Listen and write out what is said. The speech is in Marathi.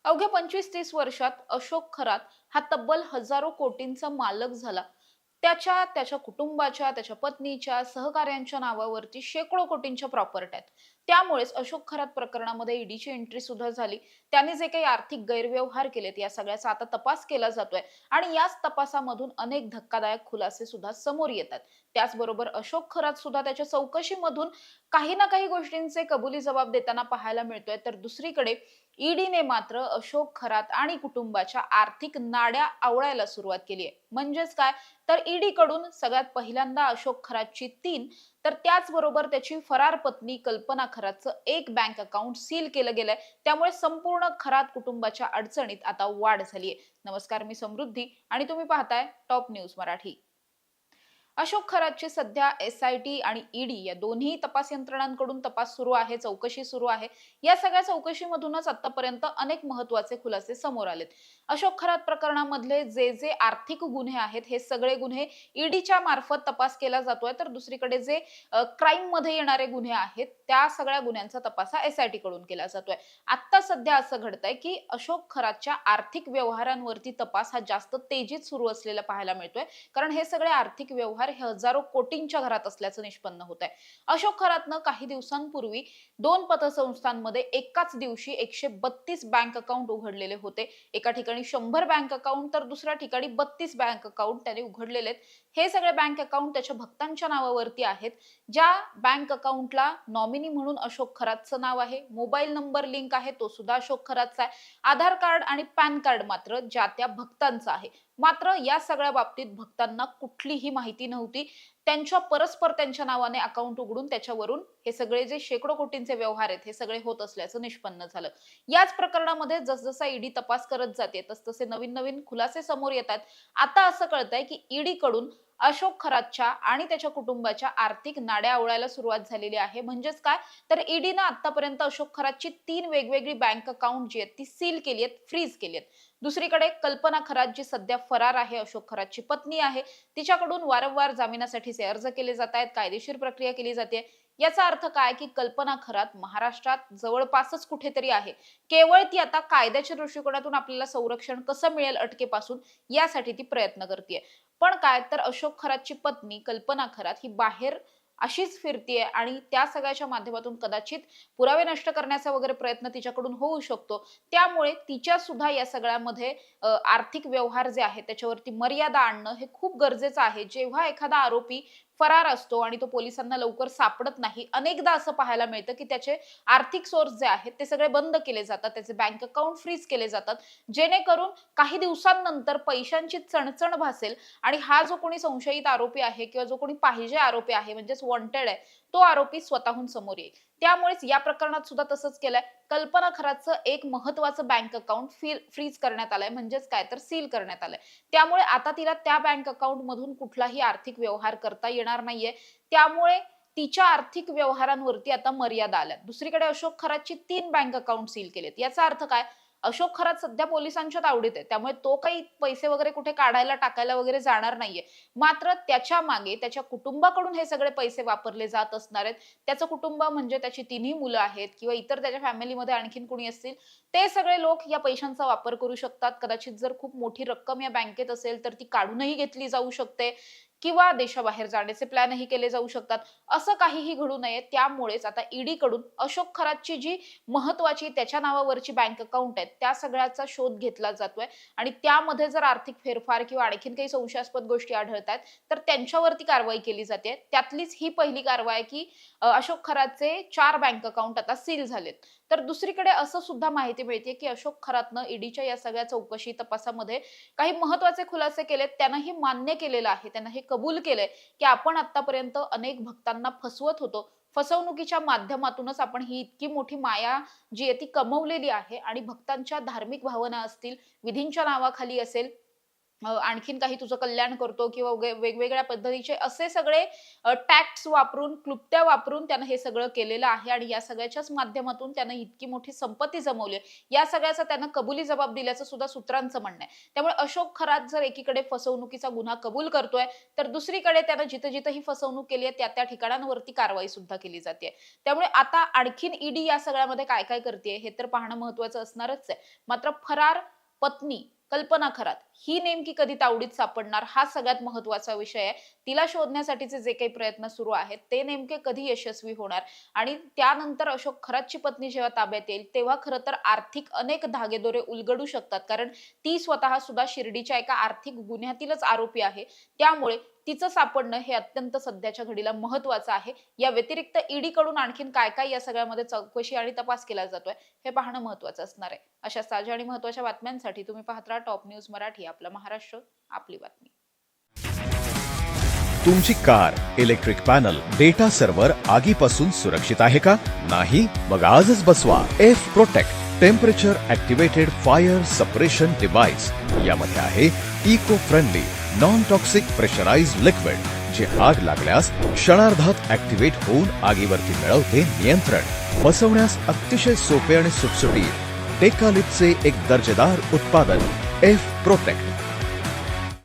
अवघ्या 25-30 वर्षात अशोक खरात हा तब्बल हजारो कोटींचा मालक झाला. त्याच्या कुटुंबाच्या, त्याच्या पत्नीच्या, सहकाऱ्यांच्या नावावरती शेकडो कोटींच्या प्रॉपर्ट्या आहेत. त्यामुळेच अशोक खरात प्रकरणामध्ये ईडीची एंट्री सुद्धा झाली. त्याने जे काही आर्थिक गैरव्यवहार केलेत या सगळ्याचा आता तपास केला जातोय आणि याच तपासामधून अनेक धक्कादायक खुलासे सुद्धा समोर येतात. त्याचबरोबर अशोक खरात सुद्धा त्याच्या चौकशीमधून काही ना काही गोष्टींचे कबुली जबाब देताना पाहायला मिळतोय. तर दुसरीकडे ईडीने मात्र अशोक खरात आणि कुटुंबाच्या आर्थिक नाड्या आवळायला सुरुवात केली आहे. म्हणजेच काय, तर ईडी कडून सगळ्यात पहिल्यांदा अशोक खरातची 3 तर त्याचबरोबर त्याची फरार पत्नी कल्पना खरातचं एक बँक अकाउंट सील केलं गेलंय. त्यामुळे संपूर्ण खरात कुटुंबाच्या अडचणीत आता वाढ झालीय. नमस्कार, मी समृद्धी आणि तुम्ही पाहताय टॉप न्यूज मराठी. अशोक खरातची सध्या एसआयटी आणि ईडी या दोन्ही तपास यंत्रणांकडून तपास सुरू आहे, चौकशी सुरू आहे. या सगळ्या चौकशीमधूनच आतापर्यंत अनेक महत्त्वाचे खुलासे समोर आलेत. अशोक खरात प्रकरणामधले जे जे आर्थिक गुन्हे आहेत, हे सगळे गुन्हे ईडीच्या मार्फत तपास केला जातोय. तर दुसरीकडे जे क्राईम मध्ये येणारे गुन्हे आहेत, त्या सगळ्या गुन्ह्यांचा तपास हा एसआयटी कडून केला जातोय. आता सध्या असं घडतंय की अशोक खरातच्या आर्थिक व्यवहारांवरती तपास हा जास्त तेजीत सुरू असलेला पाहायला मिळतोय. कारण हे सगळे आर्थिक व्यवहार हे हजारो कोटींच्या घरात असल्याचं निष्पन्न होत आहे. अशोक खरातनं काही दिवसांपूर्वी 2 पतसंस्थांमध्ये एकाच दिवशी 132 बँक अकाउंट उघडलेले होते. एका ठिकाणी 100 बँक अकाउंट तर दुसऱ्या ठिकाणी 32 बँक अकाउंट त्याने उघडलेले आहेत. हे सगळे बँक अकाउंट त्याच्या भक्तांच्या नावावरती आहेत. ज्या बँक अकाउंटला नॉमिनी म्हणून अशोक खरातचं नाव आहे, मोबाईल नंबर लिंक आहे तो सुद्धा अशोक खरातचा आहे. आधार कार्ड आणि पॅन कार्ड मात्र ज्या त्या भक्तांचा आहे. मात्र या सगळ्या बाबतीत भक्तांना कुठलीही माहिती नव्हती. परस्पर त्यांच्या नावाने अकाउंट उघडून त्याच्यावरून हे सगळे जे शेकडो कोटींचे व्यवहार आहेत, हे सगळे होत असल्याचं निष्पन्न झालं. याच प्रकरणामध्ये जसजसा ईडी तपास करत जाते, तसतसे नवीन-नवीन खुलासे समोर येतात. आता असं कळतंय की ईडी कडून अशोक खरातच्या आणि त्याच्या कुटुंबाच्या आर्थिक नाड्या आवळायला सुरुवात झालेली आहे. म्हणजेच काय, तर ईडीनं आतापर्यंत अशोक खरातची 3 वेगवेगळी बँक अकाउंट जी आहेत ती सील केली आहेत, फ्रीज केली आहेत. दुसरीकडे कल्पना खरात जी सध्या फरार आहे, अशोक खरातची पत्नी आहे, तिच्याकडून वारंवार जामिनासाठीचे अर्ज केले जात आहेत, कायदेशीर प्रक्रिया केली जाते. याचा अर्थ काय, की कल्पना खरात महाराष्ट्रात जवळपासच कुठेतरी आहे. केवळ ती आता कायद्याच्या दृष्टिकोनातून आपल्याला संरक्षण कसं मिळेल अटकेपासून, यासाठी ती प्रयत्न करते. पण काय, तर अशोक खरातची पत्नी कल्पना खरात ही बाहेर अशीच फिरतीये आणि त्या सगळ्याच्या माध्यमातून कदाचित पुरावे नष्ट करण्याचा वगैरे प्रयत्न तिच्याकडून होऊ शकतो. त्यामुळे तिच्या सुद्धा या सगळ्यामध्ये आर्थिक व्यवहार जे आहेत त्याच्यावरती मर्यादा आणणं हे खूप गरजेचं आहे. जेव्हा एखादा आरोपी फरार असतो आणि तो पोलिसांना लवकर सापडत नाही, अनेकदा असं पाहायला मिळतं की त्याचे आर्थिक सोर्स जे आहेत ते सगळे बंद केले जातात, त्याचे बँक अकाउंट फ्रीज केले जातात, जेणेकरून काही दिवसांनंतर पैशांची चणचण भासेल आणि हा जो कोणी संशयित आरोपी आहे किंवा जो कोणी पाहिजे आरोपी आहे म्हणजेच वॉन्टेड आहे, तो आरोपी स्वतःहून समोर येईल. त्यामुळेच या प्रकरणात सुद्धा तसंच केलंय. कल्पना खरातचं एक महत्त्वाचं बँक अकाउंट फ्रीज करण्यात आलंय, म्हणजेच काय, तर सील करण्यात आलंय. त्यामुळे आता तिला त्या बँक अकाउंट मधून कुठलाही आर्थिक व्यवहार करता येणार नाहीये. त्यामुळे तिच्या आर्थिक व्यवहारांवरती आता मर्यादा आल्यात. दुसरीकडे अशोक खरातची 3 बँक अकाउंट सील केलेत. याचा अर्थ काय, अशोक खरात सध्या पोलिसांच्या तावडीत आहे. त्यामुळे तो काही पैसे वगैरे कुठे काढायला, टाकायला वगैरे जाणार नाहीये. मात्र त्याच्या मागे त्याच्या कुटुंबाकडून हे सगळे पैसे वापरले जात असणार आहेत. त्याचं कुटुंब म्हणजे त्याची 3ही मुलं आहेत किंवा इतर त्याच्या फॅमिलीमध्ये आणखीन कोणी असतील, ते सगळे लोक या पैशांचा वापर करू शकतात. कदाचित जर खूप मोठी रक्कम या बँकेत असेल, तर ती काढूनही घेतली जाऊ शकते किंवा देशाबाहेर जाण्याचे प्लॅनही केले जाऊ शकतात. असं काहीही घडू नये, त्यामुळेच आता ईडी कडून अशोक खरातची जी महत्त्वाची त्याच्या नावावरची बँक अकाउंट आहेत, त्या सगळ्याचा शोध घेतला जातोय आणि त्यामध्ये जर आर्थिक फेरफार किंवा आणखीन काही संशयास्पद गोष्टी आढळतायत, तर त्यांच्यावरती कारवाई केली जाते. त्यातलीच ही पहिली कारवाई की अशोक खरातचे 4 बँक अकाउंट आता सील झालेत. तर दुसरीकडे असं सुद्धा माहिती मिळते की अशोक खरातनं ईडीच्या या सगळ्या चौकशी तपासामध्ये काही महत्त्वाचे खुलासे केलेत. त्यानं हे मान्य केलेलं आहे, त्यानं हे कबूल केलंय की आपण आतापर्यंत अनेक भक्तांना फसवत होतो. फसवणुकीच्या माध्यमातूनच आपण ही इतकी मोठी माया जी आहे ती कमवलेली आहे आणि भक्तांच्या धार्मिक भावना असतील, विधींच्या नावाखाली असेल आणखीन काही तुझं कल्याण करतो किंवा वेगवेगळ्या पद्धतीचे असे सगळे टॅक्ट्स वापरून, क्लुप्त्या वापरून त्यानं हे सगळं केलेलं आहे आणि या सगळ्याच्याच माध्यमातून त्यानं इतकी मोठी संपत्ती जमवली आहे. या सगळ्याचा त्यानं कबुली जबाब दिल्याचं सुद्धा सूत्रांचं म्हणणं आहे. त्यामुळे अशोक खरात जर एकीकडे फसवणुकीचा गुन्हा कबूल करतोय, तर दुसरीकडे त्यानं जिथं-जिथं ही फसवणूक केली आहे, त्या-त्या ठिकाणांवरती कारवाई सुद्धा केली जातेय. त्यामुळे आता आणखीन ईडी या सगळ्यामध्ये काय-काय करतेय हे तर पाहणं महत्त्वाचं असणारच आहे. मात्र फरार पत्नी कल्पना खरात ही नेमकी कधी तावडीत सापडणार हा सगळ्यात महत्त्वाचा विषय आहे. तिला शोधण्यासाठीचे जे काही प्रयत्न सुरू आहेत ते नेमके कधी यशस्वी होणार आणि त्यानंतर अशोक खरातची पत्नी जेव्हा ताब्यात येईल तेव्हा खरं तर आर्थिक अनेक धागेदोरे उलगडू शकतात. कारण ती स्वतः सुद्धा शिर्डीच्या एका आर्थिक गुन्ह्यातीलच आरोपी आहे. त्यामुळे तिचं सापडणं हे अत्यंत सध्याच्या घडीला महत्त्वाचं आहे. या व्यतिरिक्त ईडी कडून आणखीन काय-काय या सगळ्यामध्ये चौकशी आणि तपास केला जातोय हे पाहणं महत्त्वाचं असणार आहे. अशा ताज्या आणि महत्त्वाच्या बातम्यांसाठी तुम्ही पाहत राहा टॉप न्यूज मराठी. आपला महाराष्ट्र, आपली बातमी. तुमची car, electric panel, data server आगीपासून सुरक्षित आहे का? नाही? मग आजच बसवा F protect temperature activated fire suppression device. यामध्ये आहे eco friendly non toxic pressurised liquid जे आग लागल्यास क्षणार्धात ऍक्टिव्हेट होऊन आगीवरती मिळवते नियंत्रण. बसवण्यास अतिशय सोपे आणि सुटसुटीत टेकालिपचे एक दर्जेदार उत्पादन एफ प्रोटेक्ट.